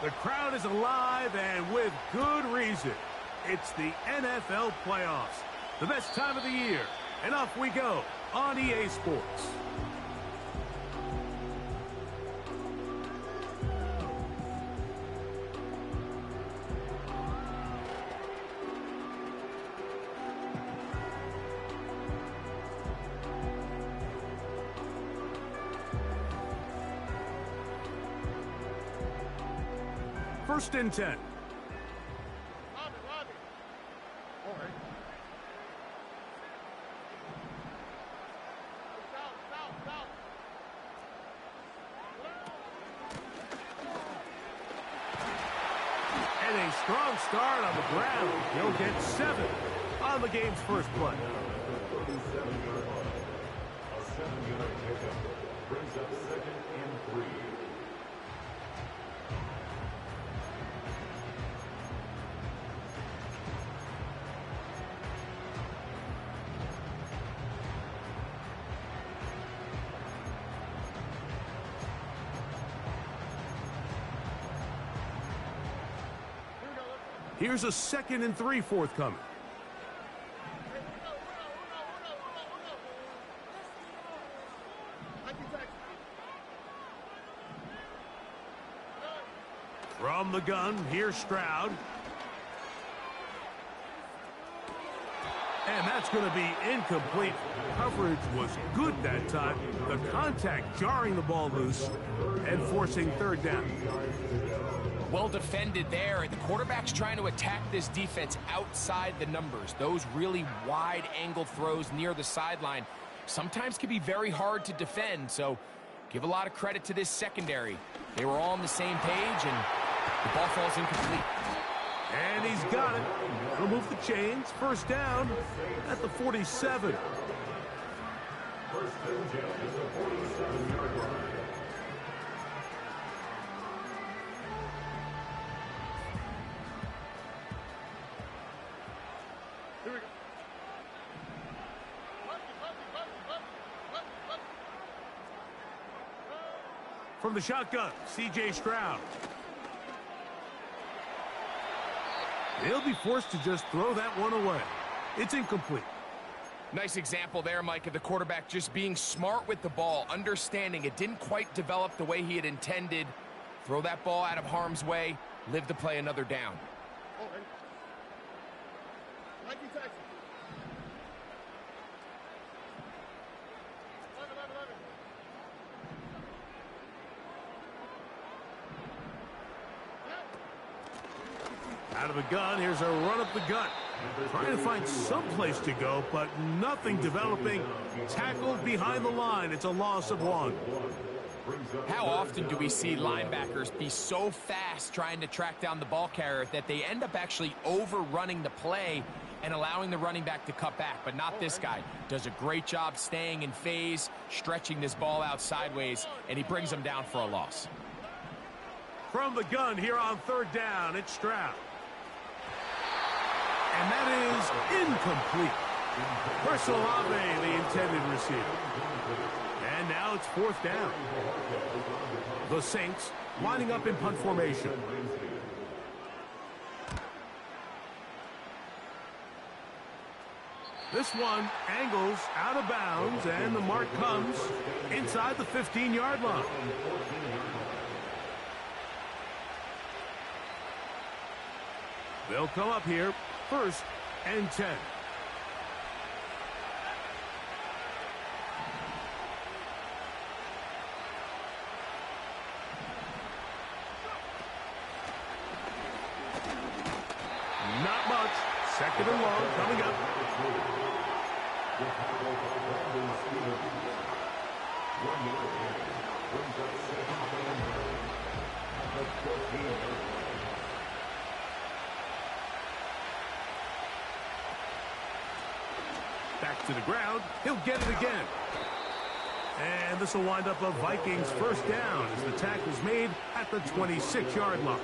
The crowd is alive, and with good reason. It's the NFL playoffs, the best time of the year, and off we go on EA Sports. First and 10. And a strong start on the ground. He'll get 7 on the game's first play. A 7-yard pickup brings up 2nd and 3. Here's a 2nd and 3 forthcoming. From the gun, here's Stroud. And that's going to be incomplete. Coverage was good that time. The contact jarring the ball loose and forcing 3rd down. Well defended there. The quarterback's trying to attack this defense outside the numbers. Those really wide angle throws near the sideline sometimes can be very hard to defend. So give a lot of credit to this secondary. They were all on the same page, and the ball falls incomplete. And he's got it. Remove the chains. First down at the 47. First down is the 47-yard line. From the shotgun, C.J. Stroud. He'll be forced to just throw that one away. It's incomplete. Nice example there, Mike, of the quarterback just being smart with the ball, understanding it didn't quite develop the way he had intended. Throw that ball out of harm's way, live to play another down. Out of the gun, here's a run up the gut. Trying to find some place to go, but nothing developing. Tackled behind the line. It's a loss of 1. How often do we see linebackers be so fast trying to track down the ball carrier that they end up actually overrunning the play and allowing the running back to cut back? But not this guy. Does a great job staying in phase, stretching this ball out sideways, and he brings them down for a loss. From the gun here on 3rd down, it's Stroud. And that is incomplete. Personal Ave, the intended receiver. And now it's 4th down. The Saints lining up in punt formation. This one angles out of bounds, and the mark comes inside the 15-yard line. They'll come up here, 1st and 10. Not much. 2nd and long coming up. Back to the ground. He'll get it again. And this will wind up a Vikings 1st down as the tackle's made at the 26-yard line.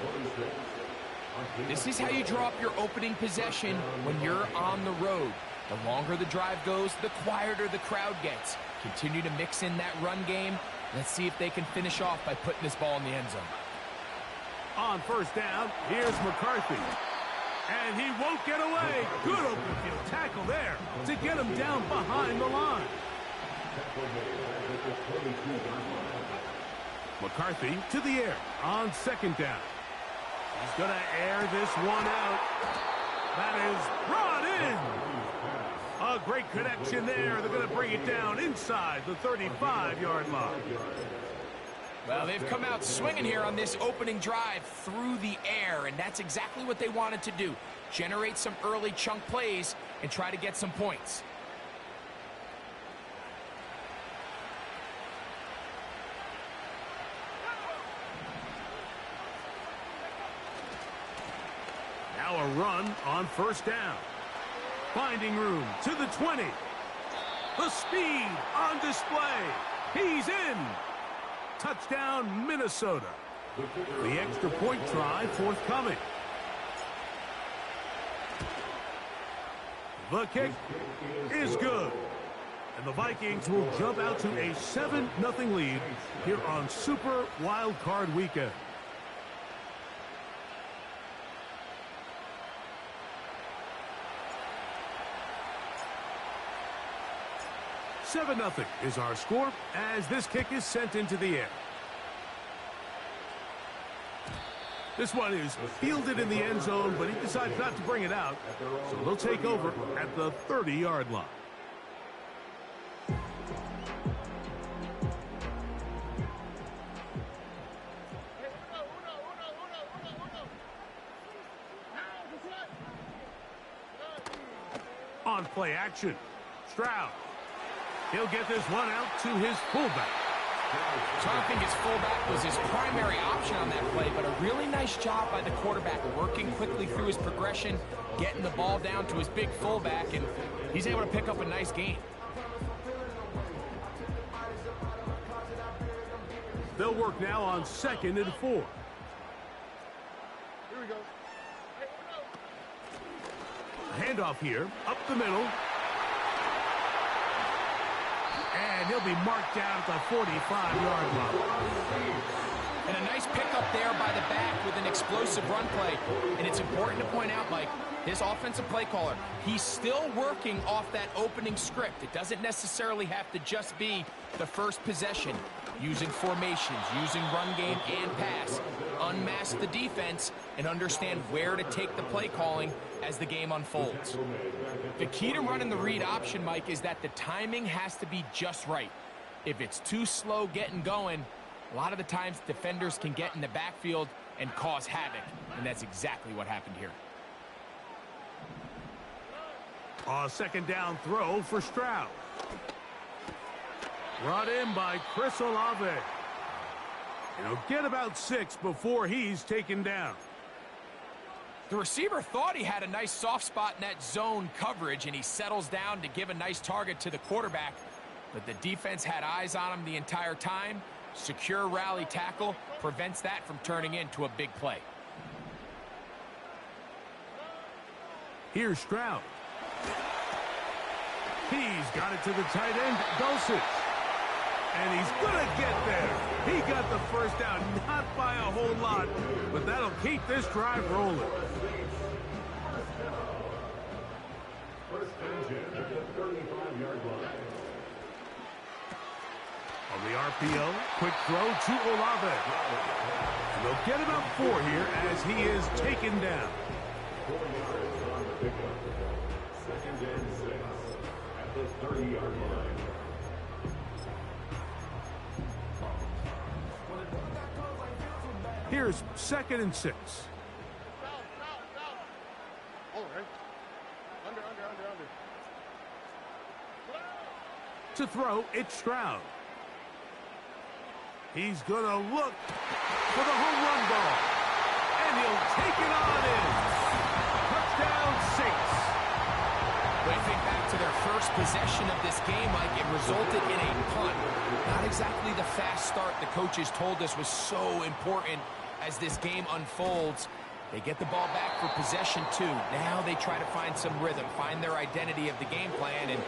This is how you draw up your opening possession when you're on the road. The longer the drive goes, the quieter the crowd gets. Continue to mix in that run game. Let's see if they can finish off by putting this ball in the end zone. On first down, here's McCarthy. And he won't get away. Good open field tackle there to get him down behind the line. McCarthy to the air on second down. He's going to air this one out. That is brought in. A great connection there. They're going to bring it down inside the 35-yard line. Well, they've come out swinging here on this opening drive through the air, and that's exactly what they wanted to do. Generate some early chunk plays and try to get some points. Now a run on first down. Finding room to the 20. The speed on display. He's in. Touchdown, Minnesota. The extra point try forthcoming. The kick is good. And the Vikings will jump out to a 7-0 lead here on Super Wildcard Weekend. 7-0 is our score as this kick is sent into the air. This one is fielded in the end zone, but he decides not to bring it out, so they'll take over at the 30-yard line. On play action, Stroud. He'll get this one out to his fullback. So I don't think his fullback was his primary option on that play, but a really nice job by the quarterback working quickly through his progression, getting the ball down to his big fullback, and he's able to pick up a nice gain. They'll work now on 2nd and 4. Here we go. Handoff here, up the middle. And he'll be marked down at the 45-yard line. And a nice pickup there by the back with an explosive run play. And it's important to point out, Mike, his offensive play caller, he's still working off that opening script. It doesn't necessarily have to just be the first possession. Using formations, using run game and pass. Unmask the defense and understand where to take the play calling as the game unfolds. The key to running the read option, Mike, is that the timing has to be just right. If it's too slow getting going, a lot of the times defenders can get in the backfield and cause havoc, and that's exactly what happened here. A second down throw for Stroud. Brought in by Chris Olave. He'll get about 6 before he's taken down. The receiver thought he had a nice soft spot in that zone coverage, and he settles down to give a nice target to the quarterback. But the defense had eyes on him the entire time. Secure rally tackle prevents that from turning into a big play. Here's Stroud. He's got it to the tight end, Dulcich. And he's going to get there. He got the first down, not by a whole lot, but that'll keep this drive rolling. First and 10 at the 35-yard line. On the RPO, quick throw to Olave. And they'll get about 4 here as he is taken down. 4 yards on the pickup. 2nd and 6 at the 30-yard line. Here's 2nd and 6. All right. Under. To throw, it's Stroud. He's going to look for the home run ball. And he'll take it on in. Touchdown, Saints. When I think back to their first possession of this game, Mike, it resulted in a punt. Not exactly the fast start the coaches told us was so important as this game unfolds. They get the ball back for possession 2. Now they try to find some rhythm, find their identity of the game plan, and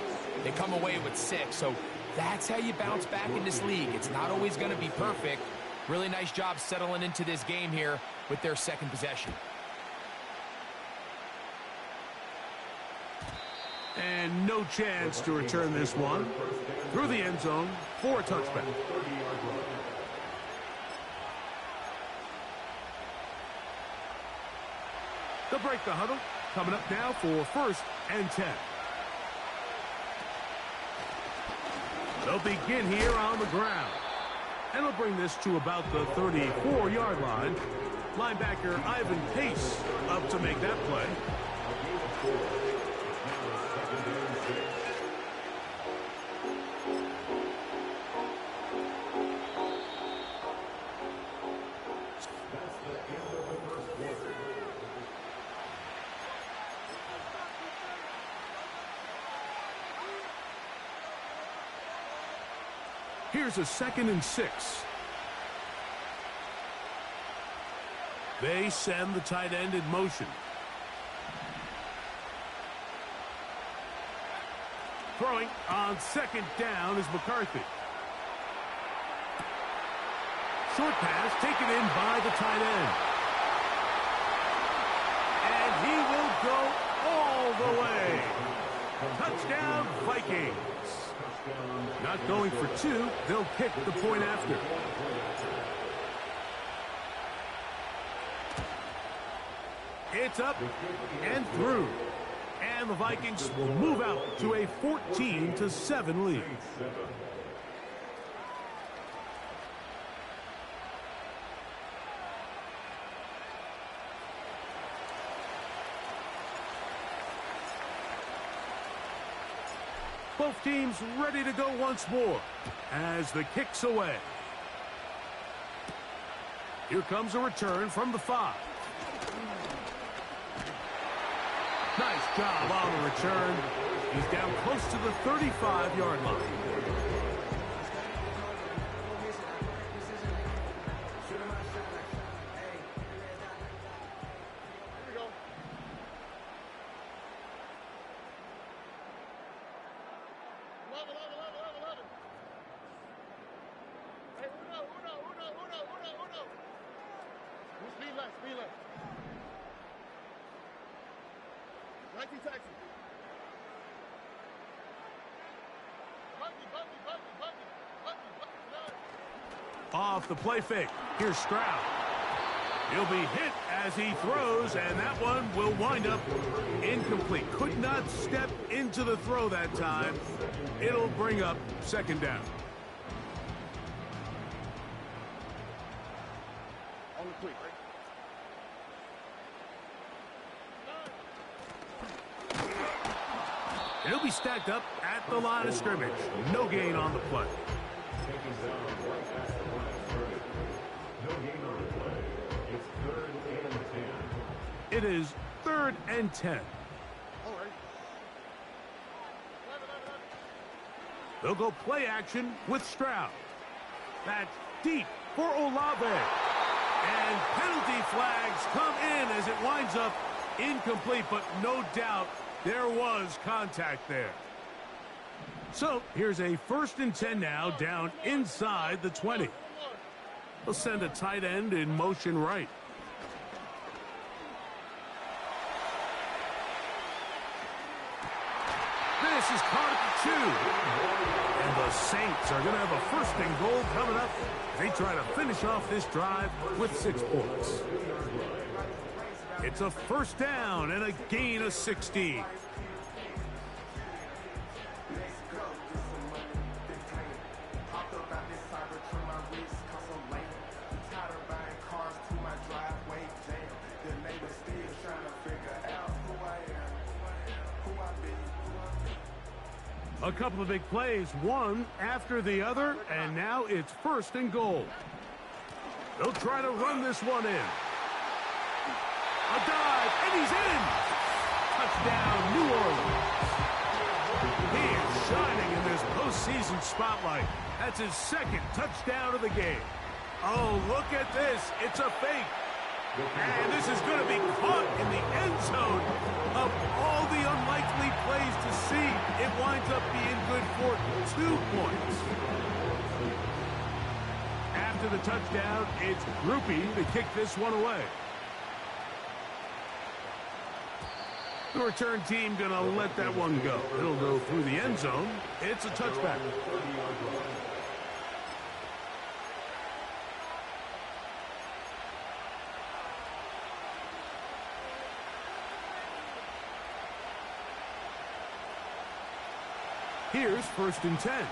they come away with 6. So that's how you bounce back in this league. It's not always going to be perfect, Really nice job settling into this game here with their second possession. And no chance to return this one. Through the end zone for a touchback. They'll break the huddle. Coming up now for 1st and 10. They'll begin here on the ground. And they'll bring this to about the 34-yard line. Linebacker Ivan Pace up to make that play. Here's a 2nd and 6. They send the tight end in motion. Throwing on 2nd down is McCarthy. Short pass taken in by the tight end. And he will go all the way. Touchdown, Vikings. Not going for 2. They'll kick the point after. It's up and through. And the Vikings will move out to a 14-7 lead. Both teams ready to go once more as the kick's away. Here comes a return from the 5. Nice job on the return. He's down close to the 35-yard line. Off the play fake. Here's Stroud. He'll be hit as he throws, and that one will wind up incomplete. Could not step into the throw that time. It'll bring up 2nd down. On the quick, right? It'll be stacked up at the line of scrimmage. No gain on the play. It is 3rd and 10. All right. They'll go play action with Stroud. That's deep for Olave. And penalty flags come in as it winds up incomplete, but no doubt there was contact there. So here's a 1st and 10 now, down inside the 20. They'll send a tight end in motion right. This is caught at the 2. And the Saints are going to have a 1st and goal coming up. They try to finish off this drive with 6 points. It's a 1st down and a gain of 16. A couple of big plays, one after the other, and now it's 1st and goal. They'll try to run this one in. A dive, and he's in! Touchdown, New Orleans. He is shining in this postseason spotlight. That's his 2nd touchdown of the game. Oh, look at this. It's a fake. And this is going to be caught in the end zone. Of all the unlikely plays to see, it winds up being good for 2 points. After the touchdown, it's Groupie to kick this one away. The return team going to let that one go. It'll go through the end zone. It's a touchback. Here's 1st and 10.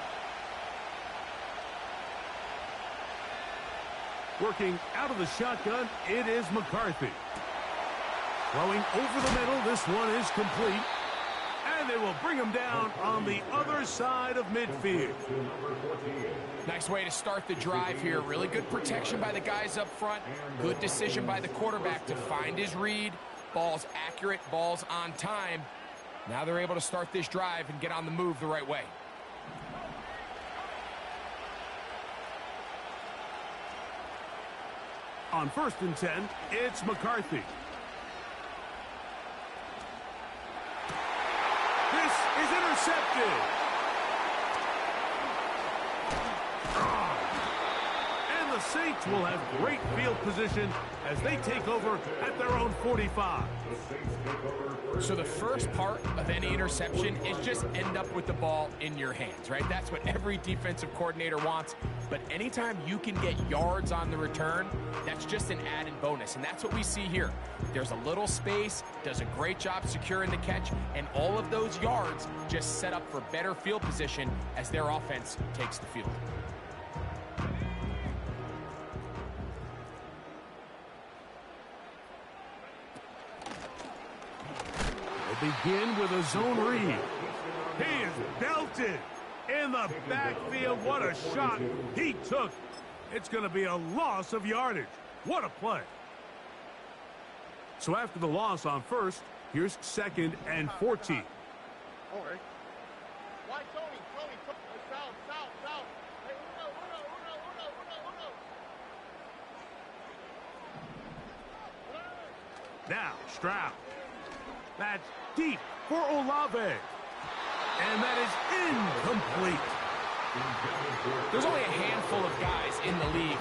Working out of the shotgun, it is McCarthy. Throwing over the middle, this one is complete. And they will bring him down on the other side of midfield. Nice way to start the drive here. Really good protection by the guys up front. Good decision by the quarterback to find his read. Ball's accurate, ball's on time. Now they're able to start this drive and get on the move the right way. On 1st and 10, it's McCarthy. This is intercepted. And the Saints will have great field position as they take over at their own 45. So the first part of any interception is just end up with the ball in your hands, right? That's what every defensive coordinator wants. But anytime you can get yards on the return, that's just an added bonus. And that's what we see here. There's a little space, does a great job securing the catch, and all of those yards just set up for better field position as their offense takes the field. Begin with a zone read. He is belted in the backfield. What a shot he took. It's going to be a loss of yardage. What a play. So after the loss on 1st, here's 2nd and 14. All right. Why, Tony? South. Hey, uno. Now, Stroud. That's deep for Olave. And that is incomplete. There's only a handful of guys in the league.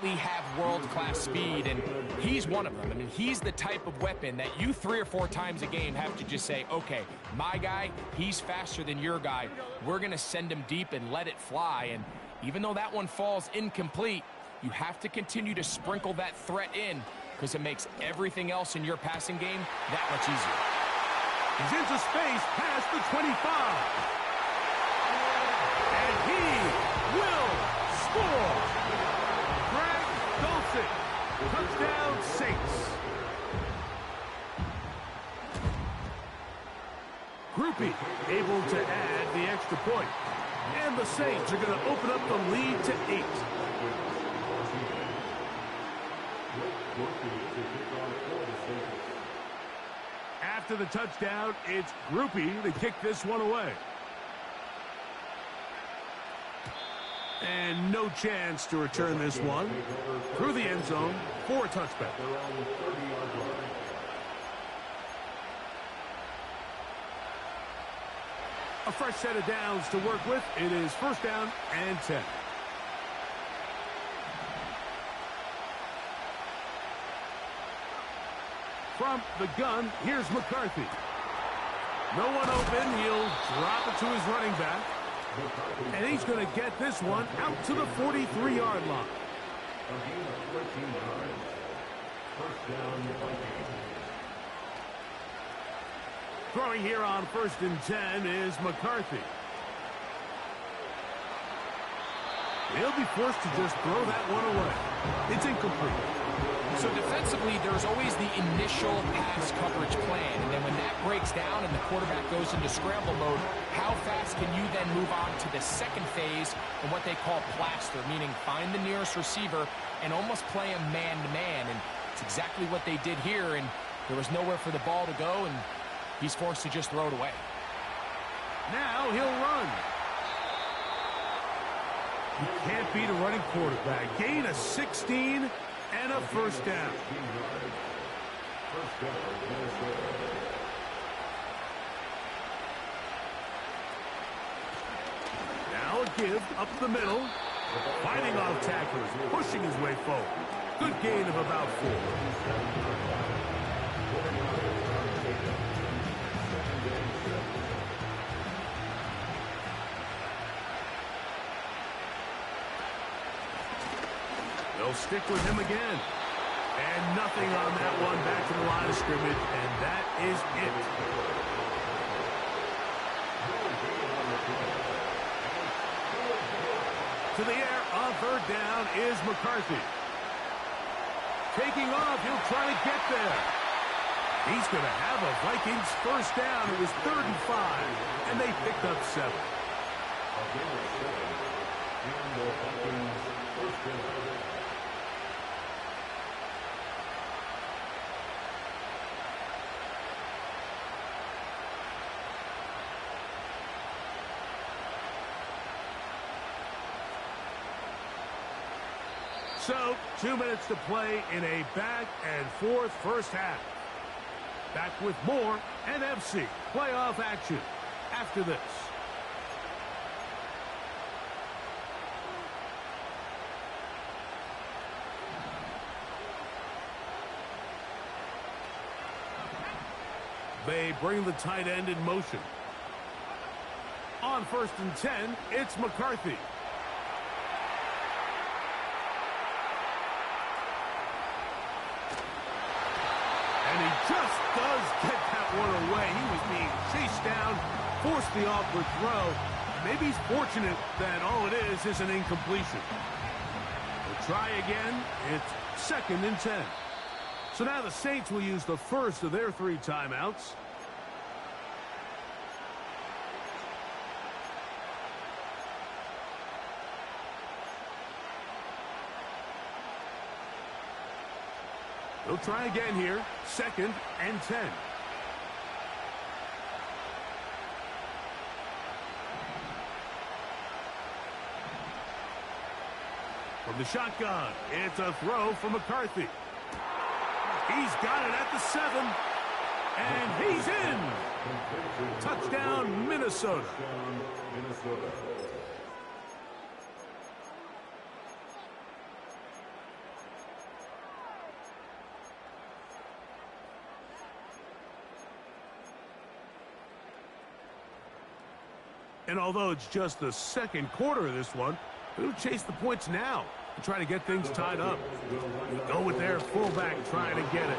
Have world-class speed, and he's one of them. I mean, he's the type of weapon that you 3 or 4 times a game have to just say, okay, my guy, he's faster than your guy. We're going to send him deep and let it fly. And even though that one falls incomplete, you have to continue to sprinkle that threat in because it makes everything else in your passing game that much easier. He's into space past the 25. And he will score. Touchdown, Saints. Groupie able to add the extra point. And the Saints are going to open up the lead to 8. After the touchdown, it's Groupie to kick this one away. And no chance to return this one through the end zone for a touchback. A fresh set of downs to work with. It is 1st down and 10. From the gun, here's McCarthy. No one open. He'll drop it to his running back. And he's going to get this one out to the 43-yard line. Throwing here on 1st and 10 is McCarthy. He'll be forced to just throw that one away. It's incomplete. So defensively, there's always the initial pass coverage plan. And then when that breaks down and the quarterback goes into scramble mode, how fast can you then move on to the second phase and what they call plaster, meaning find the nearest receiver and almost play him man-to-man. And it's exactly what they did here, and there was nowhere for the ball to go, and he's forced to just throw it away. Now he'll run. You can't beat a running quarterback. Gain of 16 and a first down. Now a give up the middle. Fighting off tacklers, pushing his way forward. Good gain of about 4. They'll stick with him again. And nothing on that one. Back to the line of scrimmage, and that is it. To the air on third down is McCarthy. Taking off, he'll try to get there. He's going to have a Vikings first down. It was 3rd and 5, and they picked up 7. So, 2 minutes to play in a back-and-forth first half. Back with more NFC playoff action after this. They bring the tight end in motion. On 1st and 10, it's McCarthy. And he just does get that one away. He was being chased down, forced the awkward throw. Maybe he's fortunate that all it is an incompletion. We'll try again. It's 2nd and 10. So now the Saints will use the first of their 3 timeouts. They'll try again here. 2nd and 10. From the shotgun, it's a throw for McCarthy. He's got it at the 7. And he's in. Touchdown, Minnesota. And although it's just the 2nd quarter of this one, they'll chase the points now and try to get things tied up. We'll go with their fullback trying to get it.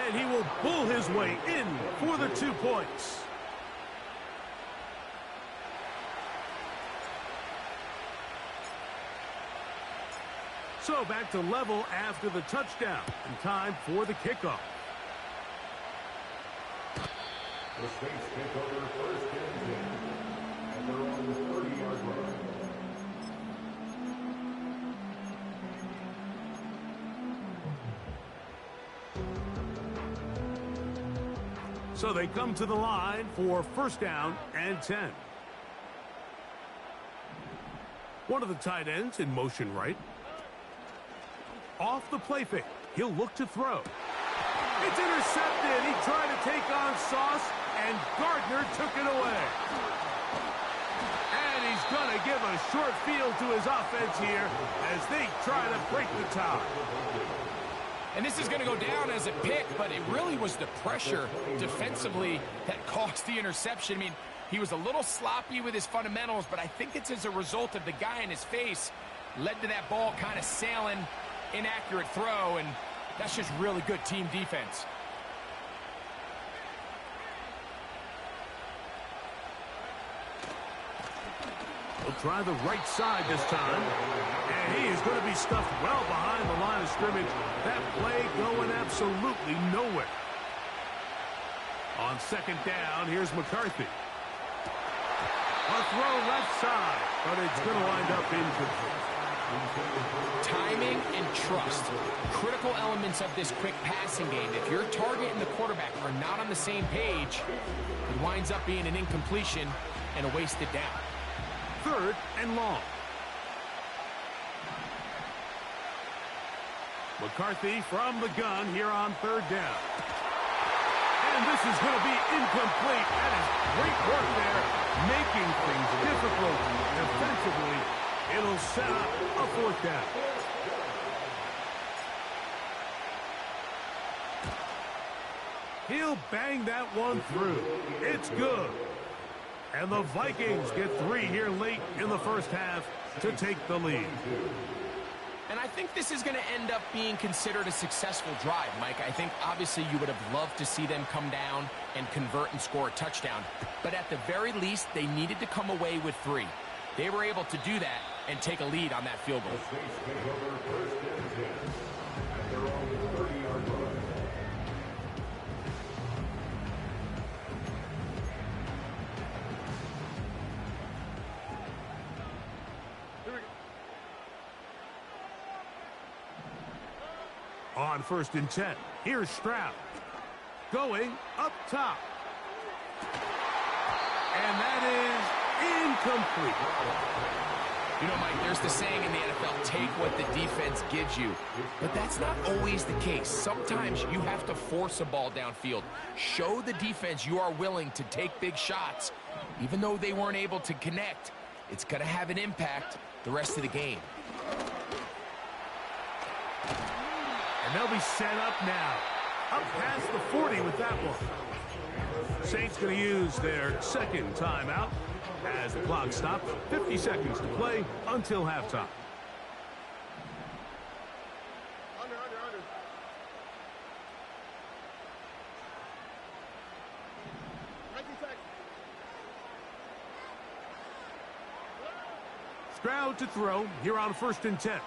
And he will bull his way in for the 2 points. So back to level after the touchdown, and time for the kickoff. The Saints take over 1st and 10. And they're on the 30-yard line. So they come to the line for 1st down and 10. One of the tight ends in motion right. Off the play fake. He'll look to throw. It's intercepted. He tried to take on Sauce, and Gardner took it away. And he's going to give a short field to his offense here as they try to break the tie. And this is going to go down as a pick, but it really was the pressure defensively that caused the interception. I mean, he was a little sloppy with his fundamentals, but I think it's as a result of the guy in his face led to that ball kind of sailing, inaccurate throw, and that's just really good team defense. He'll try the right side this time. And he is going to be stuffed well behind the line of scrimmage. That play going absolutely nowhere. On second down, here's McCarthy. A throw left side, but it's going to wind up incomplete. Timing and trust, critical elements of this quick passing game. If your target and the quarterback are not on the same page, it winds up being an incompletion and a wasted down. Third and long. McCarthy from the gun here on third down. And this is going to be incomplete. That is great work there, making things difficult defensively. It'll set up a fourth down. He'll bang that one through. It's good. And the Vikings get 3 here late in the first half to take the lead. And I think this is going to end up being considered a successful drive, Mike. I think obviously you would have loved to see them come down and convert and score a touchdown. But at the very least, they needed to come away with 3. They were able to do that and take a lead on that field goal. On first and 10, here's Stroud. Going up top. And that is incomplete. You know, Mike, there's the saying in the NFL, take what the defense gives you. But that's not always the case. Sometimes you have to force a ball downfield. Show the defense you are willing to take big shots. Even though they weren't able to connect, it's going to have an impact the rest of the game. And they'll be set up now. Up past the 40 with that one. Saints going to use their second timeout as the clock stops. 50 seconds to play until halftime. Under. 19 seconds. Stroud to throw here on first and 10.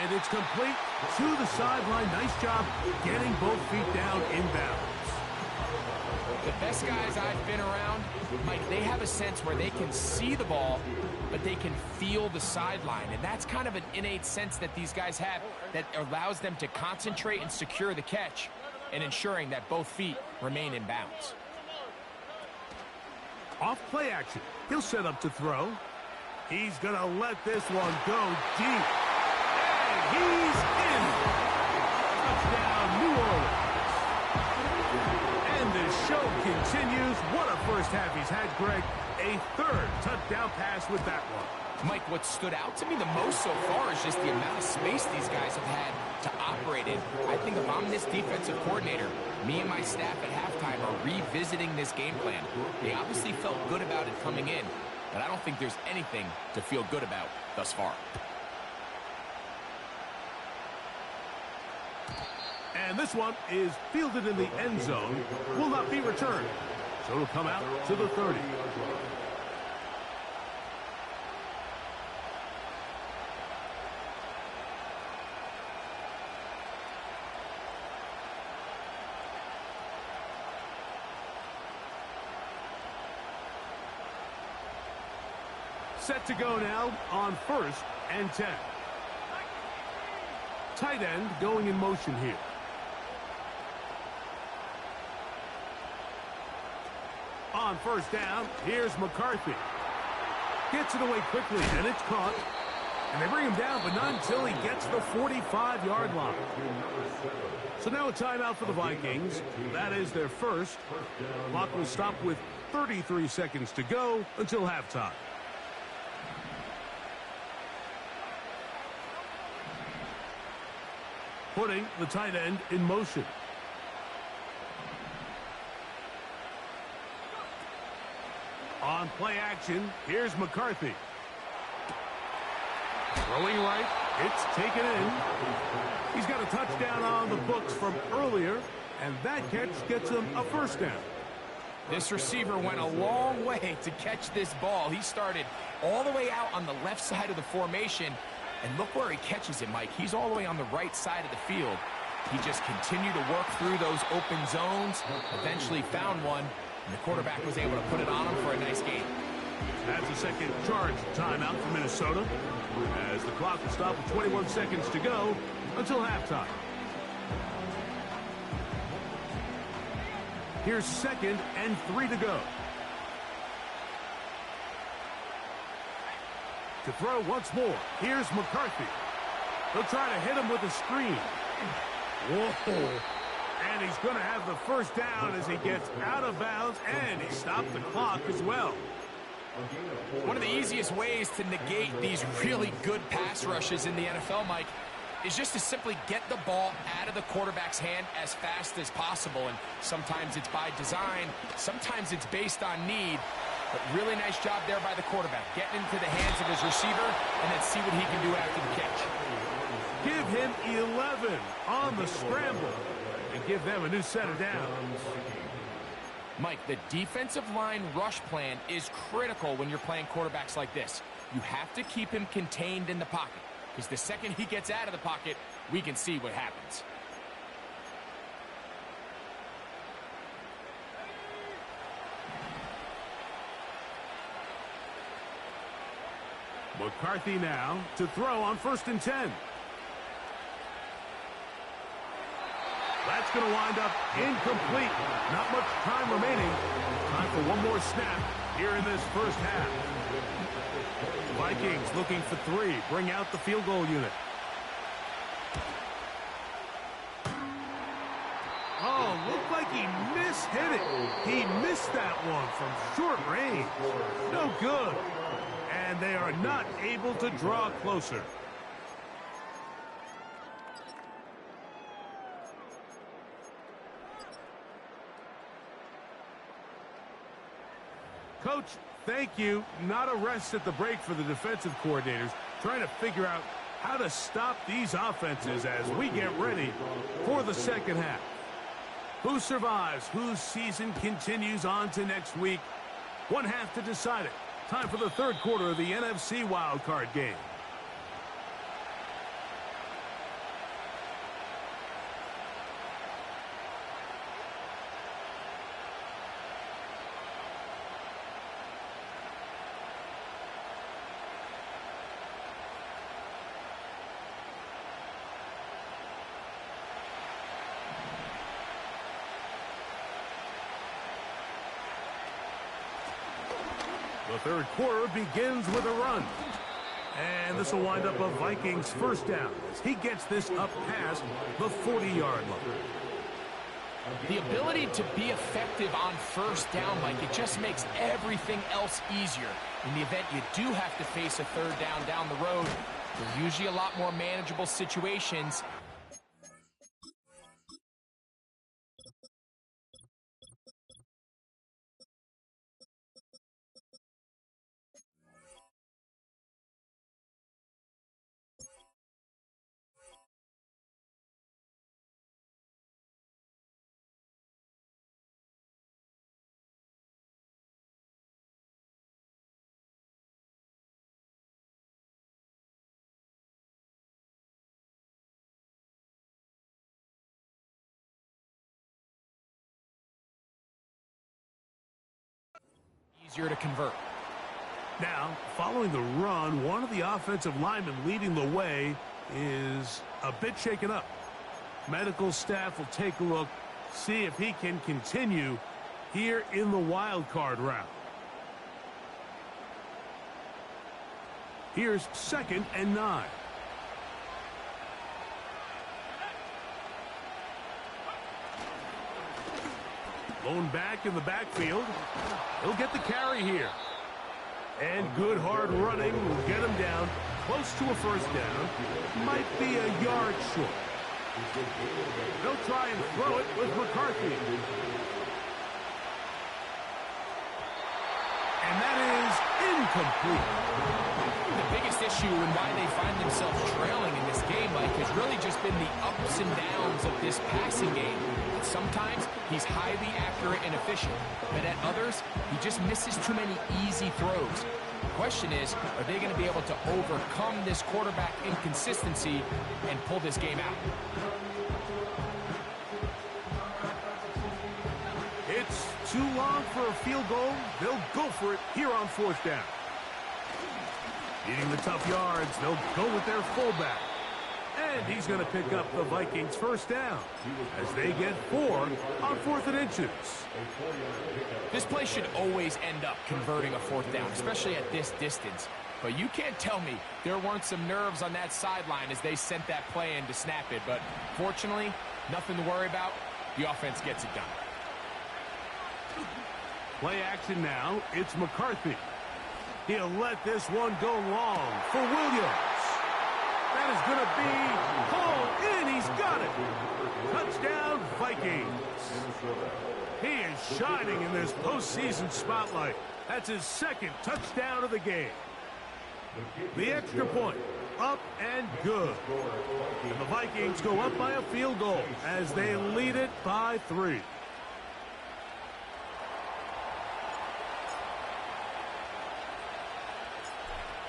And it's complete to the sideline. Nice job getting both feet down inbounds. The best guys I've been around, Mike, they have a sense where they can see the ball, but they can feel the sideline. And that's kind of an innate sense that these guys have that allows them to concentrate and secure the catch and ensuring that both feet remain in bounds. Off play action. He'll set up to throw. He's going to let this one go deep. And he's in. Touchdown, New Orleans. And the show continues. What a first half he's had, Greg. A third touchdown pass with that one. Mike, what stood out to me the most so far is just the amount of space these guys have had to operate in. I think if I'm this defensive coordinator, me and my staff at halftime are revisiting this game plan. They obviously felt good about it coming in, but I don't think there's anything to feel good about thus far. And this one is fielded in the end zone. Will not be returned. So it'll come out to the 30. Set to go now on first and 10. Tight end going in motion here. On first down, here's McCarthy. Gets it away quickly, and it's caught. And they bring him down, but not until he gets the 45-yard line. So now a timeout for the Vikings. That is their first. Clock will stop with 33 seconds to go until halftime. Putting the tight end in motion. On play action, here's McCarthy. Throwing right, it's taken in. He's got a touchdown on the books from earlier, and that catch gets him a first down. This receiver went a long way to catch this ball. He started all the way out on the left side of the formation. And look where he catches it, Mike. He's all the way on the right side of the field. He just continued to work through those open zones, eventually found one, and the quarterback was able to put it on him for a nice gain. That's a second charge timeout for Minnesota, as the clock will stop with 21 seconds to go until halftime. Here's 2nd and 3 to go. To throw once more, here's McCarthy. He'll try to hit him with a screen. Whoa. And he's going to have the first down as he gets out of bounds, and he stopped the clock as well. One of the easiest ways to negate these really good pass rushes in the NFL, Mike, is just to simply get the ball out of the quarterback's hand as fast as possible. And sometimes it's by design, sometimes it's based on need. But really nice job there by the quarterback, getting into the hands of his receiver and then see what he can do after the catch. Give him 11 on the scramble and give them a new set of downs. Mike, the defensive line rush plan is critical when you're playing quarterbacks like this. You have to keep him contained in the pocket, because the second he gets out of the pocket, we can see what happens. McCarthy now to throw on 1st and 10. That's going to wind up incomplete. Not much time remaining. Time for one more snap here in this first half. Vikings looking for 3. Bring out the field goal unit. Oh, looked like he mishit it. He missed that one from short range. No good. And they are not able to draw closer. Coach, thank you. Not a rest at the break for the defensive coordinators, trying to figure out how to stop these offenses as we get ready for the second half. Who survives? Whose season continues on to next week? One half to decide it. Time for the third quarter of the NFC wildcard game. The third quarter begins with a run. And this will wind up a Vikings first down as he gets this up past the 40-yard line. The ability to be effective on first down, Mike, it just makes everything else easier. In the event you do have to face a third down the road, they're usually a lot more manageable situations. Easier to convert. Now, following the run, one of the offensive linemen leading the way is a bit shaken up. Medical staff will take a look, see if he can continue here in the wild card round. Here's 2nd and 9. Lone back in the backfield. He'll get the carry here. And good hard running will get him down close to a first down. Might be a yard short. They'll try and throw it with McCarthy. And that is incomplete. The biggest issue and why they find themselves trailing in this game, Mike, has really just been the ups and downs of this passing game. Sometimes he's highly accurate and efficient, but at others, he just misses too many easy throws. The question is, are they going to be able to overcome this quarterback inconsistency and pull this game out? It's too long for a field goal. They'll go for it here on 4th down. Needing the tough yards, they'll go with their fullback. And he's going to pick up the Vikings' 1st down as they get 4 on 4th and inches. This play should always end up converting a 4th down, especially at this distance. But you can't tell me there weren't some nerves on that sideline as they sent that play in to snap it. But fortunately, nothing to worry about. The offense gets it done. Play action now. It's McCarthy. He'll let this one go long for Williams. That is going to be hauled in. He's got it. Touchdown, Vikings. He is shining in this postseason spotlight. That's his 2nd touchdown of the game. The extra point, up and good. And the Vikings go up by a field goal as they lead it by 3.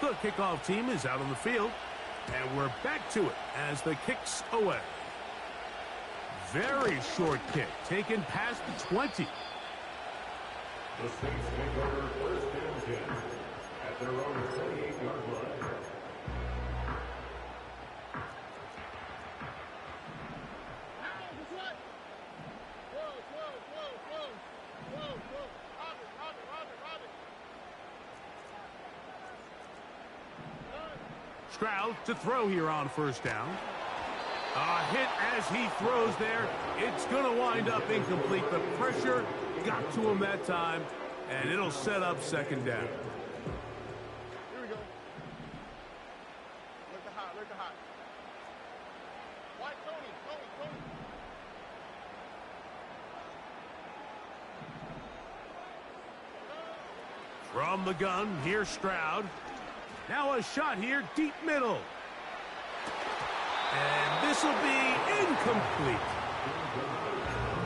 The kickoff team is out on the field, and we're back to it as the kick's away. Very short kick, taken past the 20. The Saints take over 1st and 10 at their own 28-yard line. Stroud to throw here on 1st down. A hit as he throws there. It's going to wind up incomplete. The pressure got to him that time, and it'll set up 2nd down. Here we go. Look hot, look hot. White Tony. From the gun, here's Stroud. Now a shot here, deep middle. And this will be incomplete.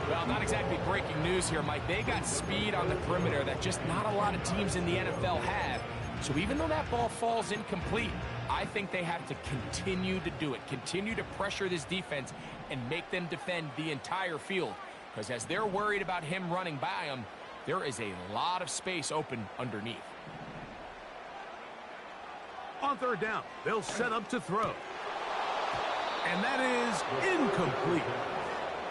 Well, not exactly breaking news here, Mike. They got speed on the perimeter that just not a lot of teams in the NFL have. So even though that ball falls incomplete, I think they have to continue to do it. Continue to pressure this defense and make them defend the entire field. Because as they're worried about him running by them, there is a lot of space open underneath. On 3rd down, they'll set up to throw. And that is incomplete.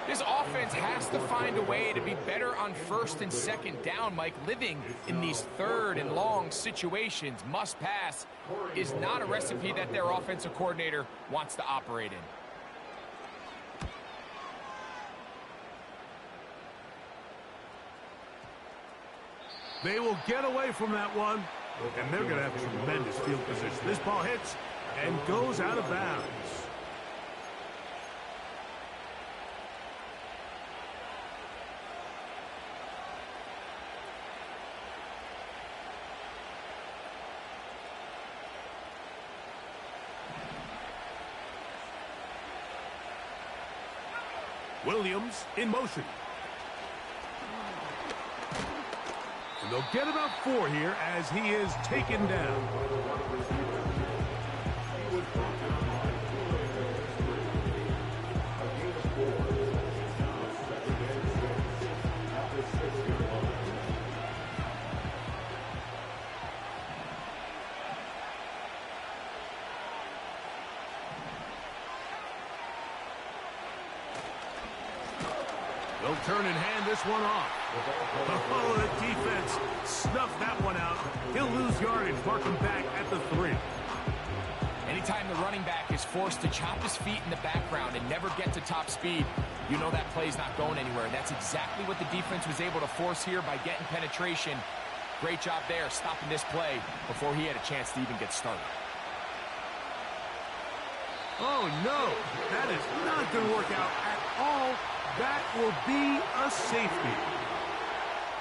This offense has to find a way to be better on 1st and 2nd down, Mike. Living in these 3rd and long situations, must pass, is not a recipe that their offensive coordinator wants to operate in. They will get away from that one. And they're going to have tremendous field position. This ball hits and goes out of bounds. Williams in motion. And they'll get about 4 here as he is taken down. They'll turn and hand this one off. Oh, the defense snuffed that one out. He'll lose yardage, mark him back at the 3. Anytime the running back is forced to chop his feet in the background and never get to top speed, you know that play's not going anywhere. And that's exactly what the defense was able to force here by getting penetration. Great job there, stopping this play before he had a chance to even get started. Oh, no. That is not going to work out at all. That will be a safety.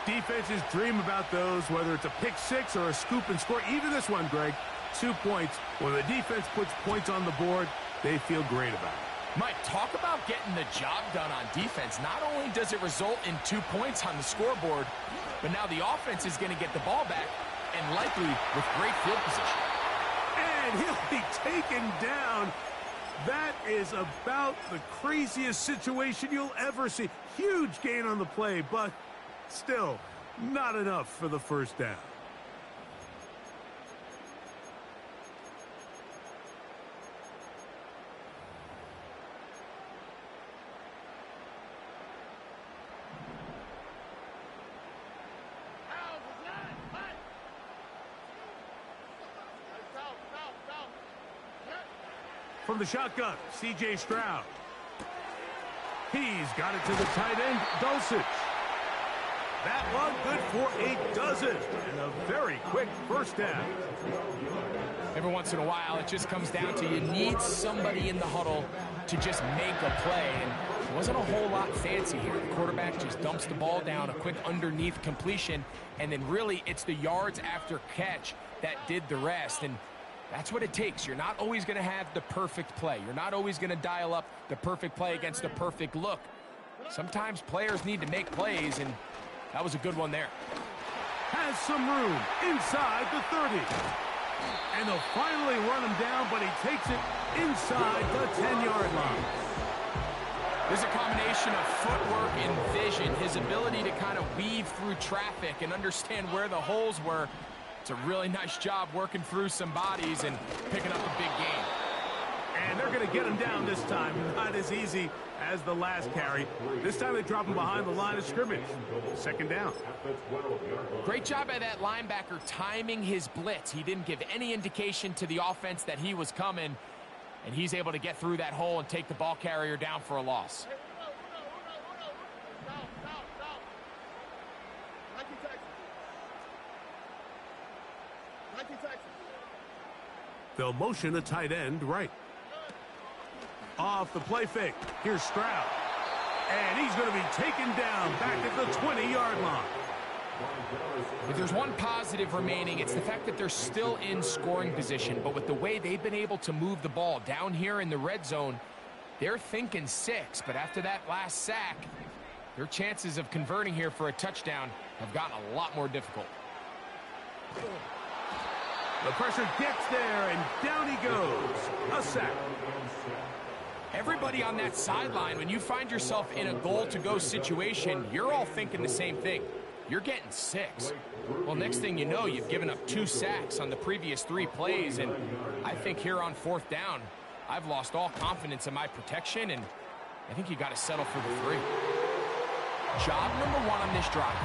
Defenses dream about those, whether it's a pick six or a scoop and score. Even this one, Greg, 2 points. When the defense puts points on the board, they feel great about it. Mike, talk about getting the job done on defense. Not only does it result in 2 points on the scoreboard, but now the offense is going to get the ball back, and likely with great field position. And he'll be taken down. That is about the craziest situation you'll ever see. Huge gain on the play, but still not enough for the first down. From the shotgun, C.J. Stroud. He's got it to the tight end, Dulcich. That one good for a dozen. And a very quick first down. Every once in a while, it just comes down to you need somebody in the huddle to just make a play. And it wasn't a whole lot fancy here. The quarterback just dumps the ball down, a quick underneath completion, and then really it's the yards after catch that did the rest. And that's what it takes. You're not always going to have the perfect play. You're not always going to dial up the perfect play against the perfect look. Sometimes players need to make plays, and that was a good one there. Has some room inside the 30. And they'll finally run him down, but he takes it inside the 10-yard line. There's a combination of footwork and vision, his ability to kind of weave through traffic and understand where the holes were. It's a really nice job working through some bodies and picking up a big gain. And they're going to get him down this time. Not as easy as the last carry. This time they drop him behind the line of scrimmage. Second down. Great job by that linebacker timing his blitz. He didn't give any indication to the offense that he was coming, and he's able to get through that hole and take the ball carrier down for a loss. They'll motion a tight end right. Off the play fake. Here's Stroud. And he's going to be taken down back at the 20-yard line. If there's one positive remaining, it's the fact that they're still in scoring position. But with the way they've been able to move the ball down here in the red zone, they're thinking 6. But after that last sack, their chances of converting here for a touchdown have gotten a lot more difficult. The pressure gets there, and down he goes. A sack. Everybody on that sideline, when you find yourself in a goal-to-go situation, you're all thinking the same thing. You're getting 6. Well, next thing you know, you've given up 2 sacks on the previous 3 plays, and I think here on 4th down, I've lost all confidence in my protection, and I think you got to settle for the 3. Job number 1 on this drive,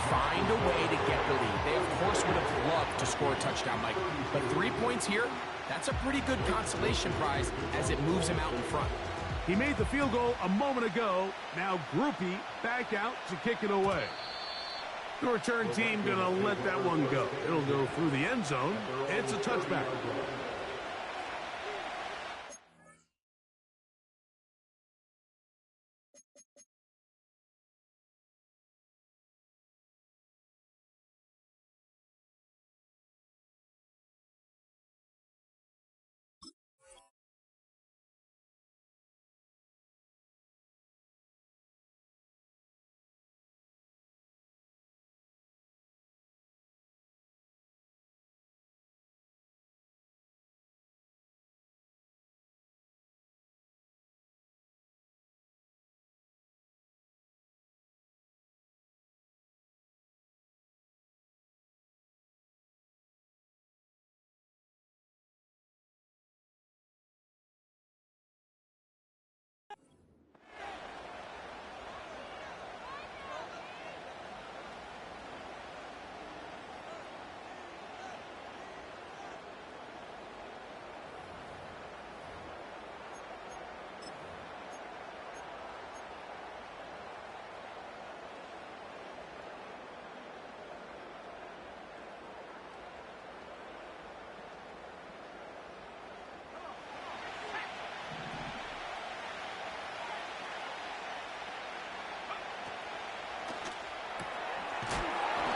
find a way to get the lead. They, of course, would have loved to score a touchdown, Mike. But 3 points here, that's a pretty good consolation prize as it moves him out in front. He made the field goal a moment ago. Now Groupie back out to kick it away. The return team going to let that one go. It'll go through the end zone. It's a touchback.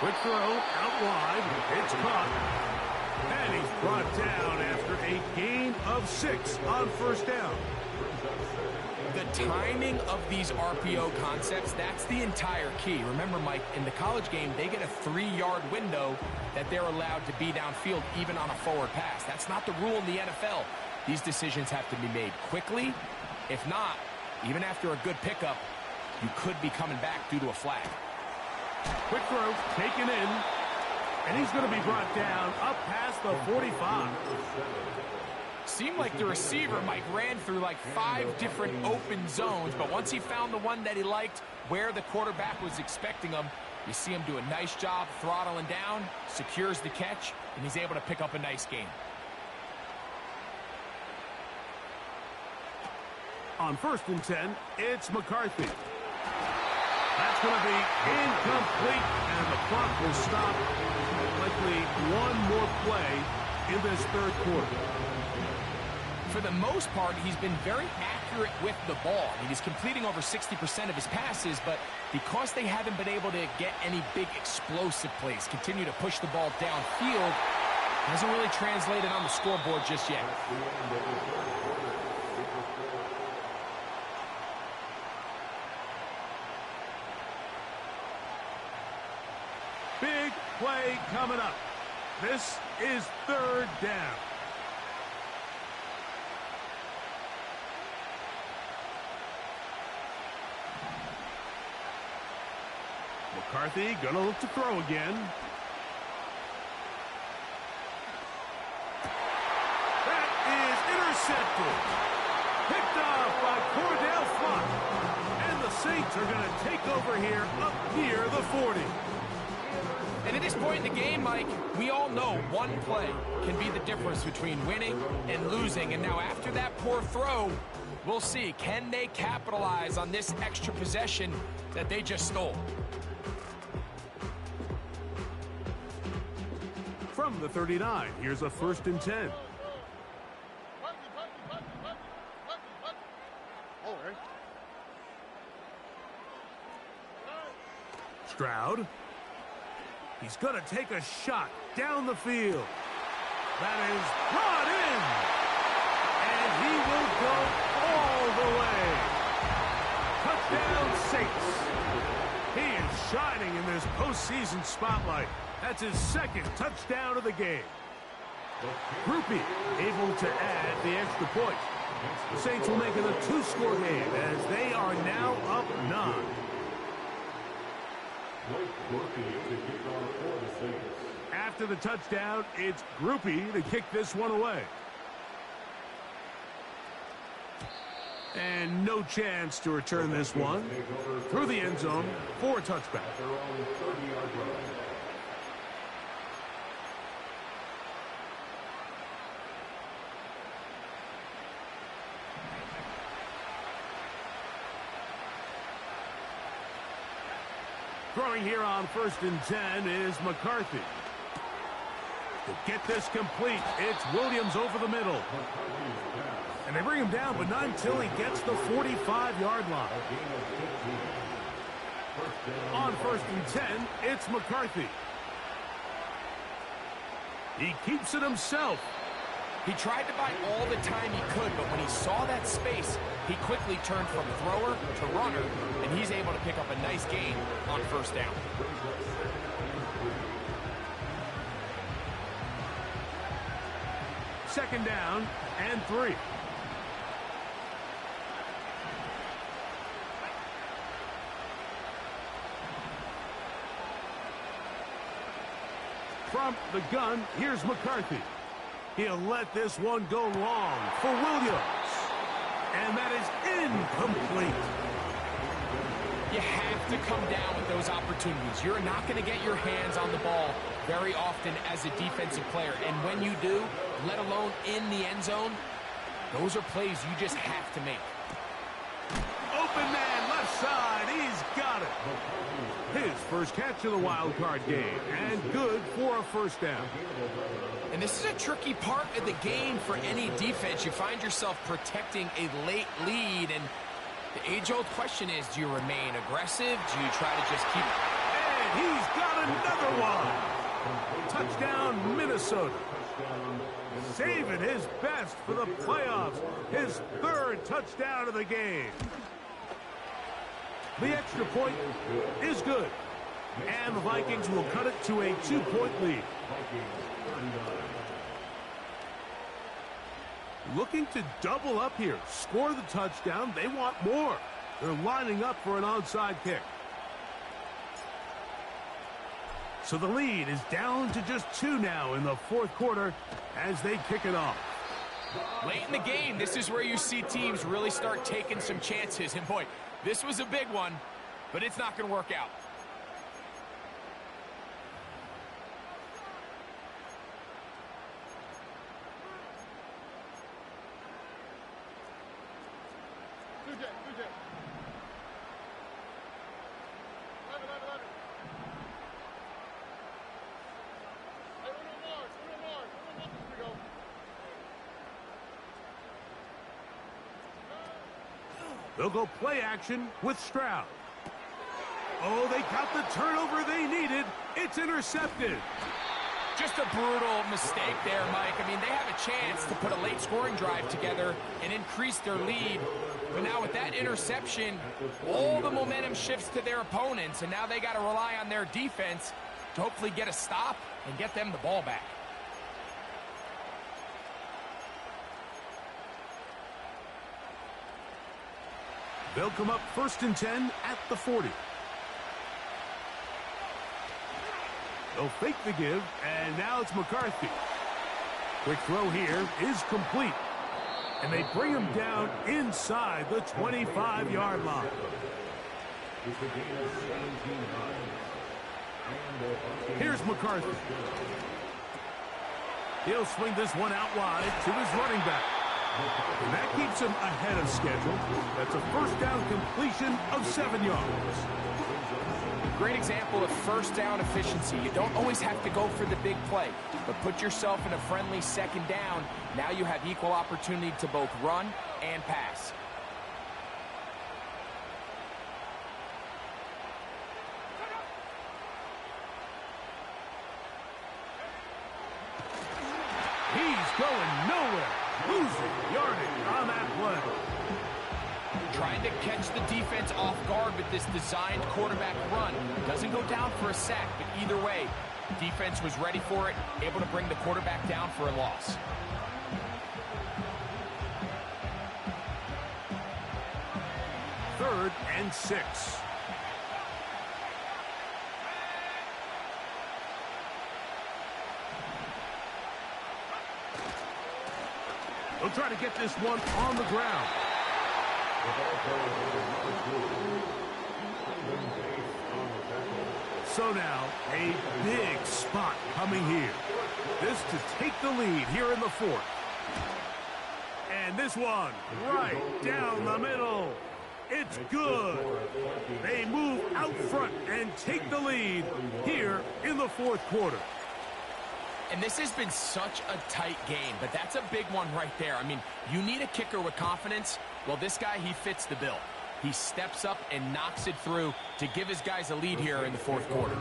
Quick throw out wide. It's caught. And he's brought down after a gain of 6 on first down. The timing of these RPO concepts, that's the entire key. Remember, Mike, in the college game, they get a 3-yard window that they're allowed to be downfield even on a forward pass. That's not the rule in the NFL. These decisions have to be made quickly. If not, even after a good pickup, you could be coming back due to a flag. Quick throw taken in, and he's going to be brought down up past the 45. Seemed like the receiver, Mike, ran through like 5 different open zones, but once he found the one that he liked where the quarterback was expecting him, you see him do a nice job throttling down, secures the catch, and he's able to pick up a nice gain. On 1st and 10, it's McCarthy. That's going to be incomplete, and the clock will stop. Likely one more play in this 3rd quarter. For the most part, he's been very accurate with the ball. I mean, he's completing over 60% of his passes, but because they haven't been able to get any big explosive plays, continue to push the ball downfield, hasn't really translated on the scoreboard just yet. Big play coming up. This is 3rd down. McCarthy gonna look to throw again. That is intercepted. Picked off by Cordell Flock. And the Saints are gonna take over here up near the 40. And at this point in the game, Mike, we all know one play can be the difference between winning and losing. And now after that poor throw, we'll see, can they capitalize on this extra possession that they just stole? From the 39, here's a 1st and 10. Stroud. He's going to take a shot down the field. That is brought in. And he will go all the way. Touchdown, Saints. He is shining in this postseason spotlight. That's his 2nd touchdown of the game. Groupie able to add the extra point. The Saints will make it a 2-score game as they are now up 9. After the touchdown, it's Groupie to kick this one away. And no chance to return this one through the end zone for a touchback. Throwing here on 1st and 10 is McCarthy. To get this complete, it's Williams over the middle. And they bring him down, but not until he gets the 45-yard line. On 1st and 10, it's McCarthy. He keeps it himself. He tried to buy all the time he could, but when he saw that space, he quickly turned from thrower to runner, and he's able to pick up a nice gain on 1st down. Second down and 3. From the gun, here's McCarthy. He'll let this one go long for Williams. And that is incomplete. You have to come down with those opportunities. You're not going to get your hands on the ball very often as a defensive player. And when you do, let alone in the end zone, those are plays you just have to make. Open man, left side. He's got it. His first catch of the wild card game. And good for a 1st down. And this is a tricky part of the game for any defense. You find yourself protecting a late lead, and the age-old question is, do you remain aggressive? Do you try to just keep... And He's got another one. Touchdown, Minnesota. Saving his best for the playoffs. His third touchdown of the game. The extra point is good. And the Vikings will cut it to a 2-point lead. Looking to double up here. Score the touchdown. They want more. They're lining up for an onside kick. So the lead is down to just 2 now in the fourth quarter as they kick it off. Late in the game, this is where you see teams really start taking some chances. And boy, this was a big one, but it's not going to work out. They'll go play action with Stroud. Oh, they got the turnover they needed. It's intercepted. Just a brutal mistake there, Mike. I mean, they have a chance to put a late scoring drive together and increase their lead. But now with that interception, all the momentum shifts to their opponents, and now they got to rely on their defense to hopefully get a stop and get them the ball back. They'll come up 1st and 10 at the 40. They'll fake the give, and now it's McCarthy. Quick throw here is complete. And they bring him down inside the 25-yard line. Here's McCarthy. He'll swing this one out wide to his running back. And that keeps him ahead of schedule. That's a first down completion of 7 yards. Great example of first down efficiency. You don't always have to go for the big play, but put yourself in a friendly second down. Now you have equal opportunity to both run and pass. He's going nowhere. Losing yardage on that play. Trying to catch the defense off guard with this designed quarterback run. Doesn't go down for a sack, but either way, defense was ready for it, able to bring the quarterback down for a loss. Third and 6. They'll try to get this one on the ground. So now, a big spot coming here. This to take the lead here in the fourth. And this one right down the middle. It's good. They move out front and take the lead here in the fourth quarter. And this has been such a tight game, but that's a big one right there. I mean, you need a kicker with confidence. Well, this guy, he fits the bill. He steps up and knocks it through to give his guys a lead here in the fourth quarter.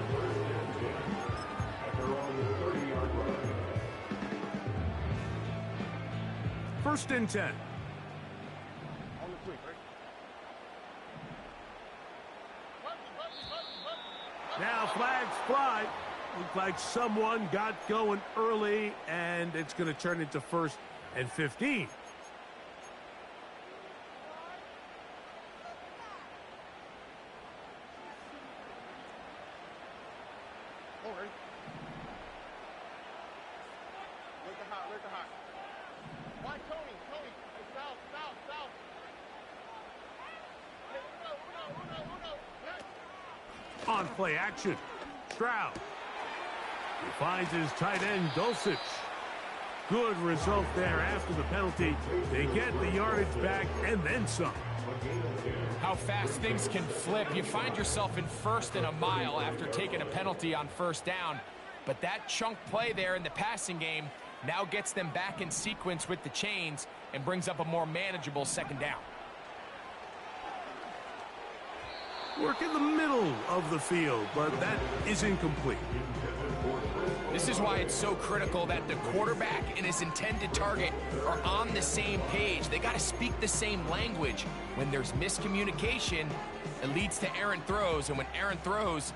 First and 10. Now flags fly. Looks like someone got going early, and it's going to turn into 1st and 15. On play action, Stroud. He finds his tight end, Dulcich. Good result there after the penalty. They get the yardage back and then some. How fast things can flip. You find yourself in 1st and a mile after taking a penalty on 1st down. But that chunk play there in the passing game now gets them back in sequence with the chains and brings up a more manageable 2nd down. Work in the middle of the field, but that is incomplete. This is why it's so critical that the quarterback and his intended target are on the same page. They got to speak the same language. When there's miscommunication, it leads to errant throws, and when errant throws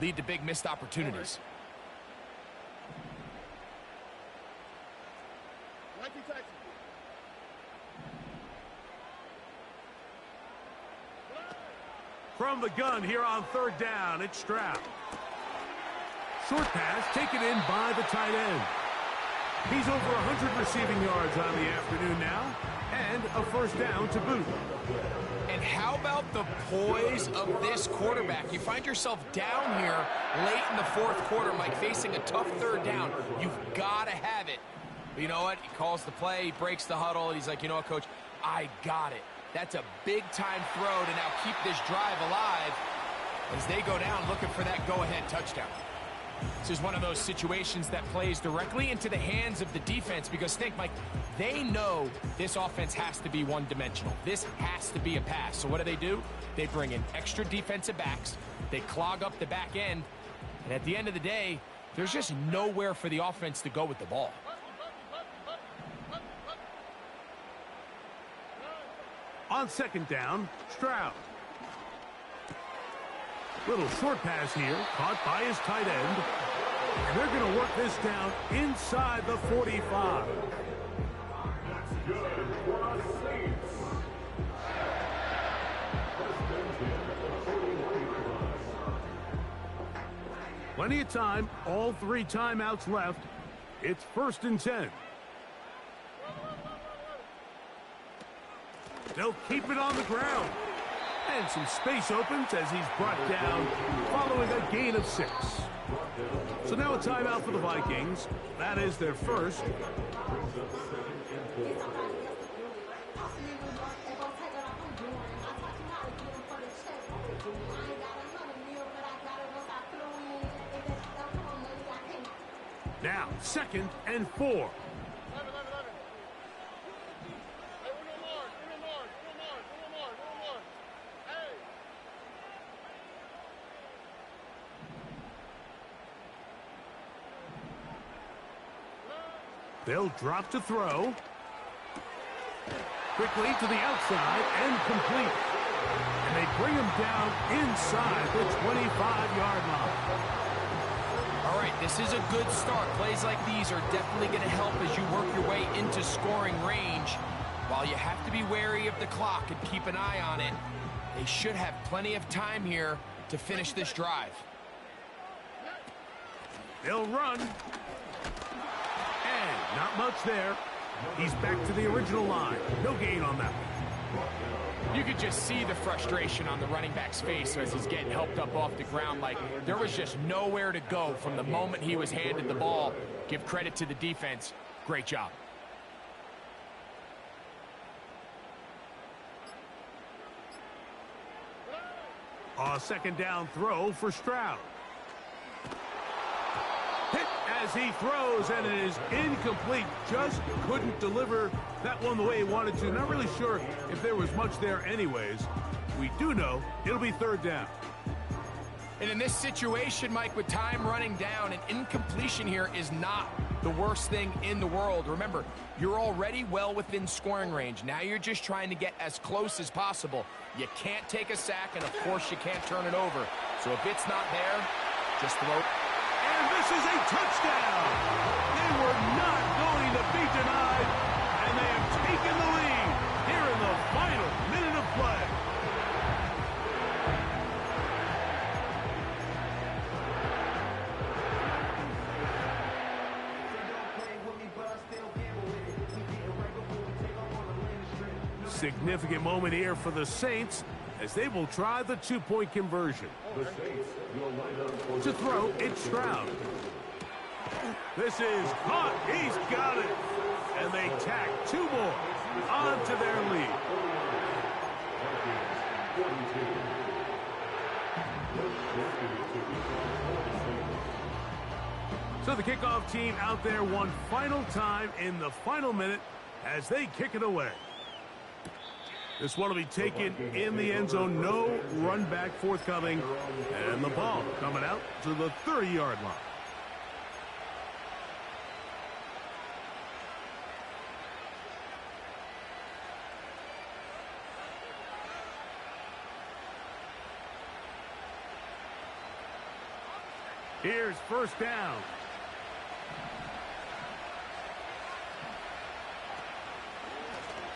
lead to big missed opportunities. From the gun here on third down, it's Stroud. Short pass taken in by the tight end. He's over 100 receiving yards on the afternoon now, and a first down to boot. And how about the poise of this quarterback? You find yourself down here late in the fourth quarter, Mike, facing a tough third down. You've got to have it. But you know what? He calls the play, he breaks the huddle, and he's like, you know what, Coach? I got it. That's a big-time throw to now keep this drive alive as they go down looking for that go-ahead touchdown. This is one of those situations that plays directly into the hands of the defense because think, Mike, they know this offense has to be one-dimensional. This has to be a pass. So what do? They bring in extra defensive backs. They clog up the back end. And at the end of the day, there's just nowhere for the offense to go with the ball. On second down, Stroud. Little short pass here, caught by his tight end. And they're going to work this down inside the 45. That's good for us Saints. Plenty of time, all 3 timeouts left. It's 1st and 10. They'll keep it on the ground. And some space opens as he's brought down following a gain of 6. So now a timeout for the Vikings. That is their first. Now, 2nd and 4. They'll drop to throw. Quickly to the outside and complete. And they bring him down inside the 25-yard line. All right, this is a good start. Plays like these are definitely going to help as you work your way into scoring range. While you have to be wary of the clock and keep an eye on it, they should have plenty of time here to finish this drive. They'll run. Not much there. He's back to the original line. No gain on that one. You could just see the frustration on the running back's face as he's getting helped up off the ground. Like there was just nowhere to go from the moment he was handed the ball. Give credit to the defense. Great job. A second down throw for Stroud. Hit as he throws, and it is incomplete. Just couldn't deliver that one the way he wanted to. Not really sure if there was much there anyways. We do know it'll be 3rd down. And in this situation, Mike, with time running down, an incompletion here is not the worst thing in the world. Remember, you're already well within scoring range. Now you're just trying to get as close as possible. You can't take a sack, and of course you can't turn it over. So if it's not there, just throw it. And this is a touchdown. They were not going to be denied, and they have taken the lead here in the final minute of play. Significant moment here for the Saints as they will try the 2-point conversion. To throw, it's Stroud. This is caught. He's got it. And they tack 2 more onto their lead. So the kickoff team out there one final time in the final minute as they kick it away. This one will be taken in the end zone. No run back forthcoming. And the ball coming out to the 30-yard line. Here's first down.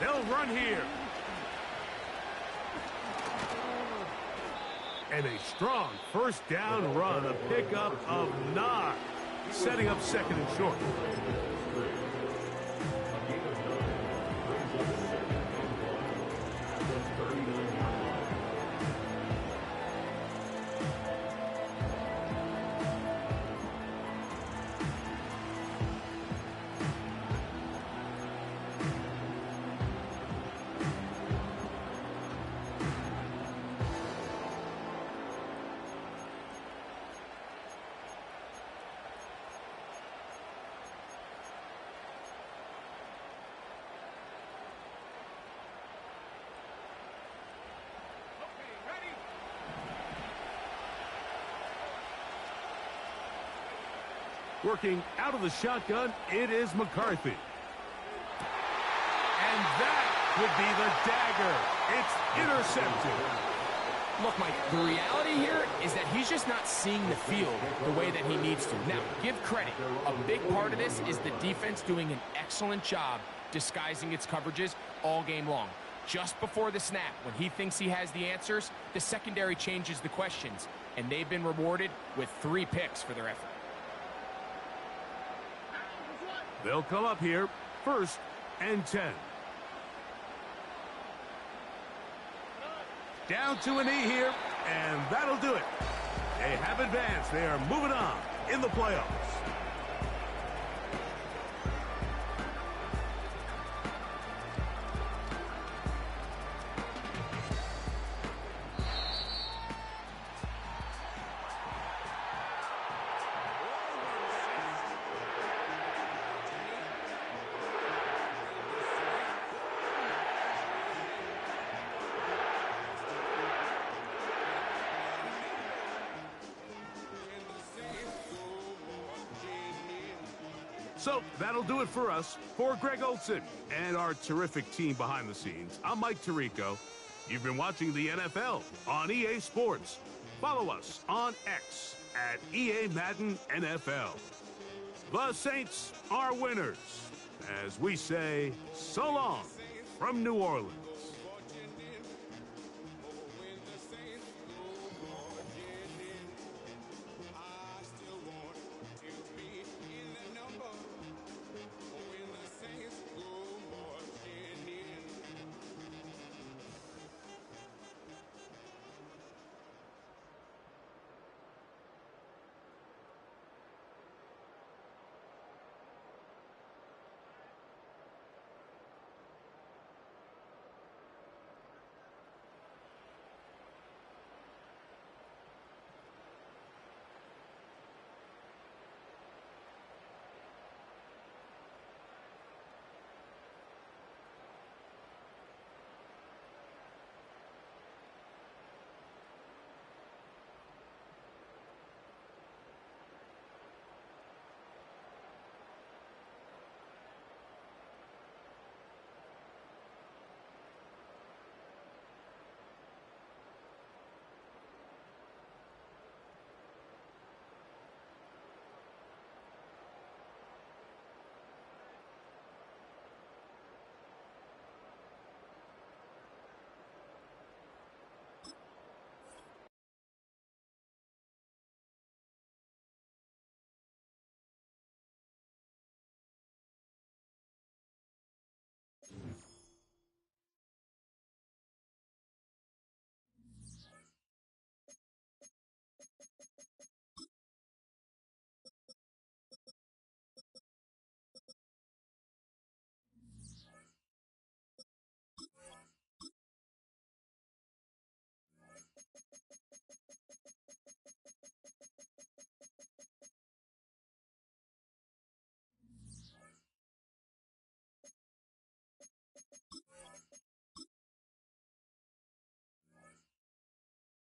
They'll run here. And a strong first down run, a pickup of 9, setting up second and short. Working out of the shotgun, it is McCarthy. And that would be the dagger. It's intercepted. Look, Mike, the reality here is that he's just not seeing the field the way that he needs to. Now, give credit. A big part of this is the defense doing an excellent job disguising its coverages all game long. Just before the snap, when he thinks he has the answers, the secondary changes the questions, and they've been rewarded with 3 picks for their effort. They'll come up here, 1st and 10. Down to a knee here, and that'll do it. They have advanced. They are moving on in the playoffs. So that'll do it for us. For Greg Olson and our terrific team behind the scenes, I'm Mike Tirico. You've been watching the NFL on EA Sports. Follow us on X at EA Madden NFL. The Saints are winners, as we say so long from New Orleans.